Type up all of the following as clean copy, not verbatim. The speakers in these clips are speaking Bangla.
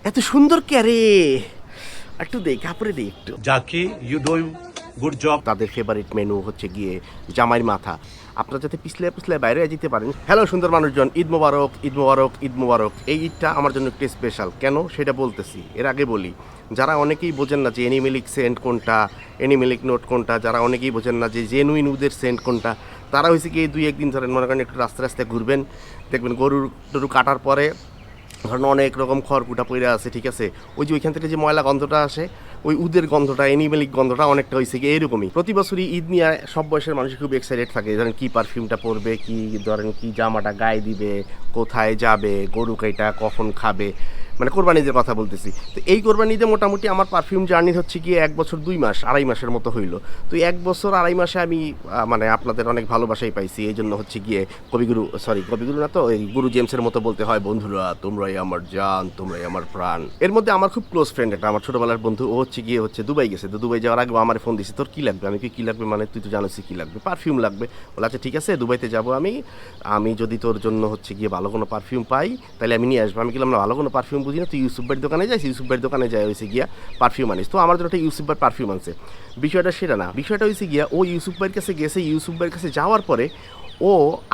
এত সুন্দর কে রে, একটু দেখ কাপড়ে দে একটু। Jackie, you doing good job. তাদের ফেভারিট মেনু হচ্ছে গিয়ে জামাইয়ের মাথা। আপনারা যাতে পিছলে পিছলে বাইরে যেতে পারেন। হ্যালো সুন্দর মানুষজন, ঈদ মোবারক, ঈদ মোবারক, ঈদ মোবারক। এই ঈদটা আমার জন্য একটু স্পেশাল। কেন সেটা বলতেছি, এর আগে বলি। যারা অনেকেই বোঝেন না যে অ্যানিমেলিক সেন্ট কোনটা, অ্যানিমেলিক নোট কোনটা, যারা অনেকেই বোঝেন না যে জেনুইন উদের সেন্ট কোনটা, তারা হয়েছে কি 2-1 দিন ধরেন মনে করেন একটু রাস্তায় রাস্তায় ঘুরবেন, দেখবেন গরু কাটার পরে ধরেন অনেক রকম খড়কুটা পড়ে আছে, ঠিক আছে, ওই যে ওইখান থেকে যে ময়লা গন্ধটা আসে, ওই উদের গন্ধটা, অ্যানিমেলিক গন্ধটা অনেকটা হয়েছে কি এরকমই। প্রতি বছরই ঈদ নিয়ে সব বয়সের মানুষ খুব এক্সাইটেড থাকে, ধরেন কী পারফিউমটা পরবে, কি ধরেন কী জামাটা গায়ে দিবে, কোথায় যাবে, গরু কাইটা কখন খাবে, মানে কোরবানিদের কথা বলতেছি। তো এই কোরবানিতে মোটামুটি আমার পারফিউম জার্নি হচ্ছে গিয়ে 1 বছর 2 মাস 2.5 মাসের মতো হইলো। তো 1 বছর 2.5 মাসে আমি মানে আপনাদের অনেক ভালোবাসাই পাইছি। এই জন্য হচ্ছে গিয়ে কবিগুরু না তো, এই গুরু জেমসের মতো বলতে হয়, বন্ধুরা তোমরাই আমার জান, তোমরাই আমার প্রাণ। এর মধ্যে আমার খুব ক্লোজ ফ্রেন্ড একটা, আমার ছোটবেলার বন্ধু, ও হচ্ছে দুবাই গেছে। তো দুবাই যাওয়ার আগে আমার ফোন দিছে, তোর কী লাগবে? আমি কি লাগবে মানে, তুই তো জানিস কী লাগবে, পারফিউম লাগবে। বলে আচ্ছা ঠিক আছে, দুবাইতে যাবো আমি যদি তোর জন্য হচ্ছে গিয়ে ভালো কোনো পারফিউম পাই তাহলে আমি নিয়ে আসবো। আমি গেলাম না, ভালো কোনো পারফিউম বুঝি না, তুই ইউসুফ ভাইয়ের দোকানে যাই, ইউসুফ ভাইয়ের দোকানে যাই হয়েছে গিয়া পারফিউম আনিস। তো আমার জন্য একটা ইউসুফ ভাইয়ের পারফিউম আনছে। বিষয়টা সেটা না, বিষয়টা হয়েছে গিয়া ও ইউসুফ ভাইয়ের কাছে গেছে, ইউসুফ ভাইয়ের কাছে যাওয়ার পরে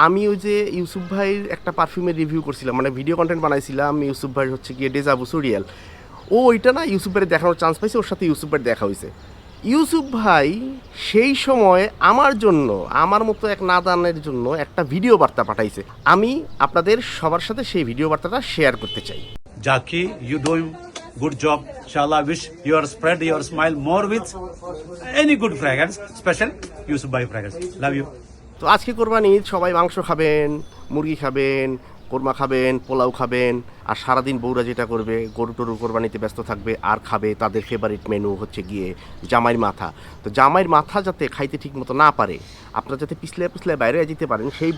আমি ওই যে ইউসুফ ভাইয়ের একটা পারফিউমের রিভিউ করছিলাম, মানে ভিডিও কন্টেন্ট বানাইছিলাম ইউসুফ ভাইয়ের হচ্ছে গিয়ে ডেজাভু সুরিয়াল। ওইটা না ইউসুফ ভাইয়ের দেখানোর চান্স পাইছে, ওর সাথে ইউসুফ ভাইয়ের দেখা হয়েছে। ইউসুফ ভাই সেই সময় আমার জন্য, আমার মতো এক নাদানের জন্য একটা ভিডিও বার্তা পাঠাইছে। আমি আপনাদের সবার সাথে সেই ভিডিও বার্তাটা শেয়ার করতে চাই। Jackie, you doing good job. Inshallah, wish your spread your smile more with any good fragrance, special Yusuf Bhai fragrance. Love you. তো আজকে কোরবানি ঈদ, সবাই মাংস খাবেন, মুরগি খাবেন, কোরমা খাবেন, পোলাও খাবেন, আর সারাদিন বউরা যেটা করবে, গরু টরু কোরবানিতে ব্যস্ত থাকবে আর খাবে তাদের ফেভারিট মেনু হচ্ছে গিয়ে জামাইয়ের মাথা। তো জামাইয়ের মাথা যাতে খাইতে ঠিক মতো না পারে, আপনারা যাতে পিছলে পিছলে বাইরে যেতে পারেন, সেই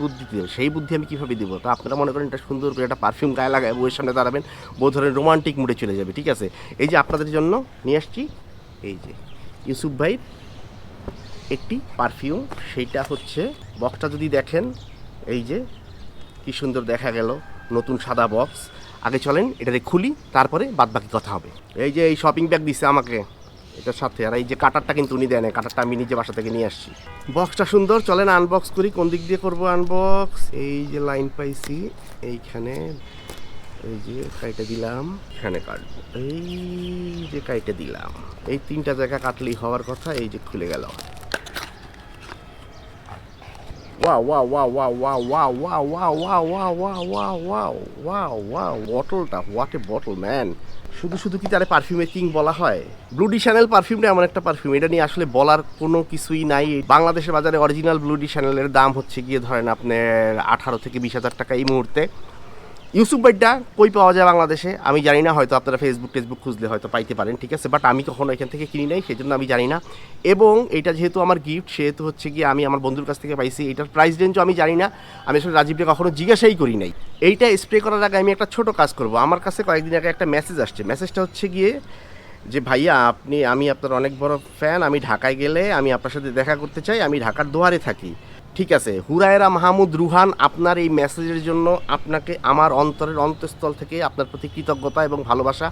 বুদ্ধি আমি কীভাবে দিব। তো আপনারা মনে করেন এটা সুন্দর করে একটা পারফিউম গায়ে লাগায় বউয়ের সামনে দাঁড়াবেন, বউ ধরেন রোমান্টিক মুডে চলে যাবে, ঠিক আছে। এই যে আপনাদের জন্য নিয়ে আসছি এই যে ইউসুফ ভাইয়ের একটি পারফিউম, সেইটা হচ্ছে বক্সটা যদি দেখেন, এই যে কি সুন্দর দেখা গেল, নতুন সাদা বক্স। আগে চলেন এটাতে খুলি, তারপরে বাদবাকি কথা হবে। এই যে এই শপিং ব্যাগ দিছে আমাকে এটার সাথে, আর এই যে কাটারটা কিন্তু উনি দেয় না, কাটারটা আমি নিজে বাসা থেকে নিয়ে আসছি। বক্সটা সুন্দর, চলেন আনবক্স করি। কোন দিক দিয়ে করবো আনবক্স? এই যে লাইন পাইছি এইখানে, এই যে কাইটে দিলাম, এখানে কাটবো, এই যে কাইটে দিলাম, এই 3টা জায়গা কাটলেই হওয়ার কথা। এই যে খুলে গেল। Wow, wow, wow, wow, wow, wow, wow, wow, wow, wow, wow, wow, wow, wow, wow, বটলটা, হোয়াট এ বটল ম্যান। শুধু কি তারে পারফিউমের কিং বলা হয়? ব্লুডি শ্যানেল পারফিউমটা এমন একটা পারফিউম, এটা নিয়ে আসলে বলার কোনো কিছুই নাই। বাংলাদেশের বাজারে অরিজিনাল ব্লুডি শ্যানেলের দাম হচ্ছে গিয়ে ধরেন আপনার 18 থেকে 20,000 টাকা এই মুহূর্তে। ইউসুফ ভাইটা কই পাওয়া যায় বাংলাদেশে আমি জানি না, হয়তো আপনারা ফেসবুক খুঁজলে হয়তো পাইতে পারেন, ঠিক আছে, বাট আমি কখনো এখান থেকে কিনি নাই, সেই জন্য আমি জানি না। এবং এটা যেহেতু আমার গিফট, সেহেতু হচ্ছে গিয়ে আমি আমার বন্ধুর কাছ থেকে পাইছি। এটার প্রাইস রেঞ্জও আমি জানি না, আমি আসলে রাজীবকে কখনো জিজ্ঞাসাই করি নাই। এইটা স্প্রে করার আগে আমি একটা ছোট কাজ করব। আমার কাছে কয়েকদিন আগে একটা মেসেজ আসছে, মেসেজটা হচ্ছে গিয়ে যে ভাইয়া আমি আপনার অনেক বড় ফ্যান, আমি ঢাকায় গেলে আমি আপনার সাথে দেখা করতে চাই, আমি ঢাকার দোহারে থাকি। ঠিক আছে হুরায়রা মাহমুদ রুহান, আপনার এই মেসেজের জন্য আপনাকে আমার অন্তরের অন্তঃস্থল থেকে আপনার প্রতি কৃতজ্ঞতা এবং ভালোবাসা।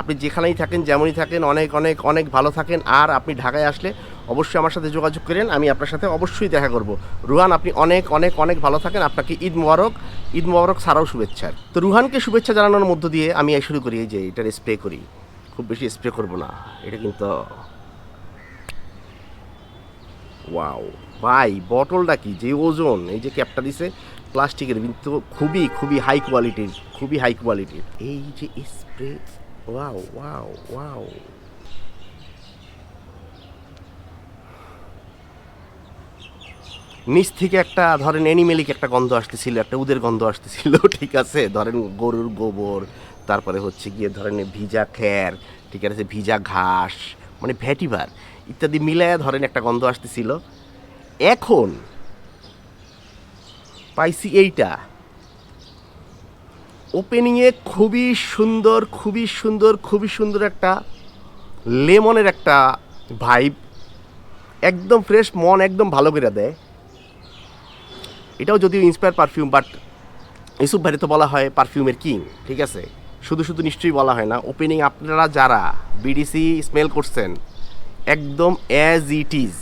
আপনি যেখানেই থাকেন, যেমনই থাকেন, অনেক অনেক অনেক ভালো থাকেন। আর আপনি ঢাকায় আসলে অবশ্যই আমার সাথে যোগাযোগ করেন, আমি আপনার সাথে অবশ্যই দেখা করব। রুহান আপনি অনেক অনেক অনেক ভালো থাকেন, আপনাকে ঈদ মোবারক ছাড়াও শুভেচ্ছা। তো রুহানকে শুভেচ্ছা জানানোর মধ্য দিয়ে আমি শুরু করি। এই যে এটার স্প্রে করি, খুব বেশি স্প্রে করব না, এটা কিন্তু ওয়াও ভাই, বটলটা কি যে ওজন, এই যে ক্যাপটা দিছে প্লাস্টিকের, কিন্তু খুবই হাই কোয়ালিটির, এই যে স্প্রে, ওয়াও ওয়াও ওয়াও। নিচ থেকে একটা ধরেন অ্যানিমেলিক একটা গন্ধ আসতেছিল, একটা উদের গন্ধ আসতেছিল, ঠিক আছে, ধরেন গরুর গোবর, তারপরে হচ্ছে গিয়ে ধরেন ভিজা খ্যার, ঠিক আছে, ভিজা ঘাস, মানে ভ্যাটিভার ইত্যাদি মিলায়া ধরেন একটা গন্ধ আসতেছিল। এখন পাইছি এইটা ওপেনিংয়ে, খুবই সুন্দর একটা লেমনের একটা ভাইব, একদম ফ্রেশ, মন একদম ভালো করে দেয়। এটাও যদিও ইন্সপায়ার পারফিউম, বাট ইউসুফ ভাইরে তো বলা হয় পারফিউমের কিং, ঠিক আছে, শুধু শুধু নিশ্চয়ই বলা হয় না। ওপেনিং আপনারা যারা বিডিসি স্মেল করছেন একদম অ্যাজ ইট ইজ,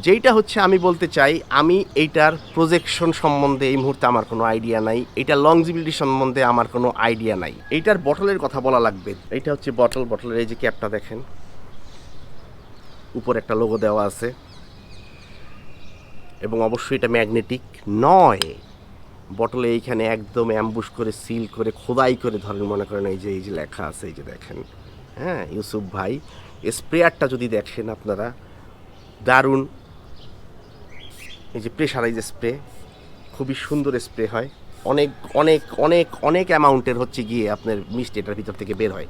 যেইটা হচ্ছে আমি বলতে চাই, আমি এইটার প্রজেকশন সম্বন্ধে এই মুহূর্তে আমার কোনো আইডিয়া নাই, এইটার লংজিবিলিটি সম্বন্ধে আমার কোনো আইডিয়া নাই। এইটার বটলের কথা বলা লাগবে। এইটা হচ্ছে বটলের এই যে ক্যাপটা দেখেন, উপরে একটা লোগো দেওয়া আছে এবং অবশ্যই এটা ম্যাগনেটিক নয়। বটলে এইখানে একদম অ্যাম্বুশ করে সিল করে খোদাই করে ধরেন, মনে করেন এই যে লেখা আছে, এই যে দেখেন, হ্যাঁ ইউসুফ ভাই। স্প্রেয়ারটা যদি দেখেন আপনারা, দারুণ। এই যে প্রেশারাইজ স্প্রে, খুবই সুন্দর স্প্রে হয়। অনেক অনেক অনেক অনেক অ্যামাউন্টের হচ্ছে গিয়ে আপনার মিস্ট এটার ভিতর থেকে বের হয়।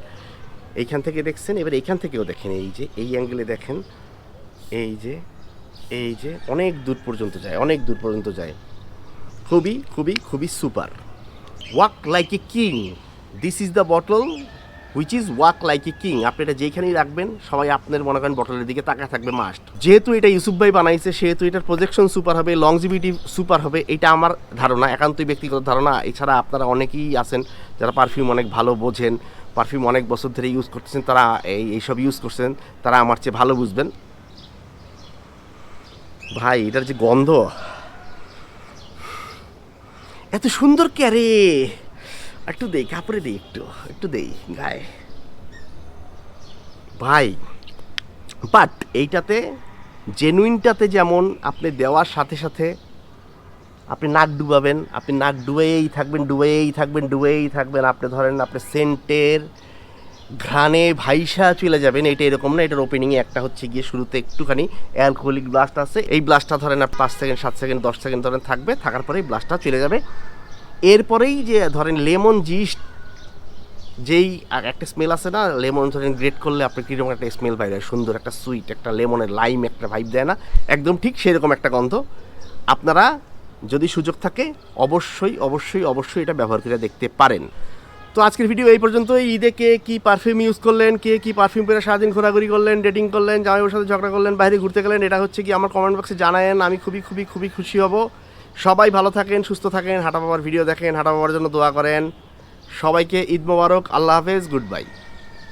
এইখান থেকে দেখছেন, এবার এইখান থেকেও দেখেন, এই যে এই অ্যাঙ্গেলে দেখেন, এই যে অনেক দূর পর্যন্ত যায়। খুবই খুবই খুবই super. Walk like a king, this is the bottle which is walk like a king. আপনি এটা যেখানেই রাখবেন সবাই আপনার মনে করেন বটলের দিকে তাকায় থাকবে মাস্ট। যেহেতু এটা ইউসুফ ভাই বানাইছে সেহেতু এটার প্রজেকশন সুপার হবে, লংজিভিটি সুপার হবে, এটা আমার ধারণা, একান্তই ব্যক্তিগত ধারণা। এছাড়া আপনারা অনেকেই আছেন যারা পারফিউম অনেক ভালো বোঝেন, পারফিউম অনেক বছর ধরে ইউজ করতেছেন, তারা এইসব ইউজ করছেন, তারা আমার চেয়ে ভালো বুঝবেন। ভাই এটার যে গন্ধ এত সুন্দর ক্যারে, একটু দেই কাপড়ে দেই, একটু দেই গায়ে ভাই। বাট এইটাতে জেনুইনটাতে যেমন আপনি দেওয়ার সাথে সাথে আপনি নাক ডুবাবেন, আপনি নাক ডুবেই থাকবেন, আপনি ধরেন আপনি সেন্টের ঘ্রাণে ভাইসা চলে যাবেন। এটা এরকম না, এটার ওপেনিংয়ে একটা হচ্ছে গিয়ে শুরুতে একটুখানি অ্যালকোহলিক ব্লাস্ট আছে। এই ব্লাস্টটা ধরেন আর 5 সেকেন্ড 7 সেকেন্ড 10 সেকেন্ড ধরেন থাকবে, থাকার পরেই ব্লাস্টটা চলে যাবে। এরপরেই যে ধরেন লেমন জিস্ট, যেই একটা স্মেল আছে না, লেমন ধরেন গ্রেট করলে আপনি কীরকম একটা স্মেল বাইরে, সুন্দর একটা সুইট, একটা লেমনের লাইম একটা ভাইব দেয় না, একদম ঠিক সেরকম একটা গন্ধ। আপনারা যদি সুযোগ থাকে অবশ্যই এটা ব্যবহার করে দেখতে পারেন। তো আজকের ভিডিও এই পর্যন্তই। ঈদে কে কী পারফিউম ইউজ করলেন, কে কী পারফিউম পরে সারাদিন ঘোরাঘুরি করলেন, ডেটিং করলেন, জামাইবাবুর সাথে ঝগড়া করলেন, বাইরে ঘুরতে গেলেন, এটা হচ্ছে কি আমার কমেন্ট বক্সে জানায়েন। আমি খুবই খুশি হব। সবাই ভালো থাকেন, সুস্থ থাকেন, হাঁটা বাবার ভিডিও দেখেন, হাঁটা বাবার জন্য দোয়া করেন। সবাইকে ঈদ মোবারক, আল্লাহ হাফেজ, গুড বাই।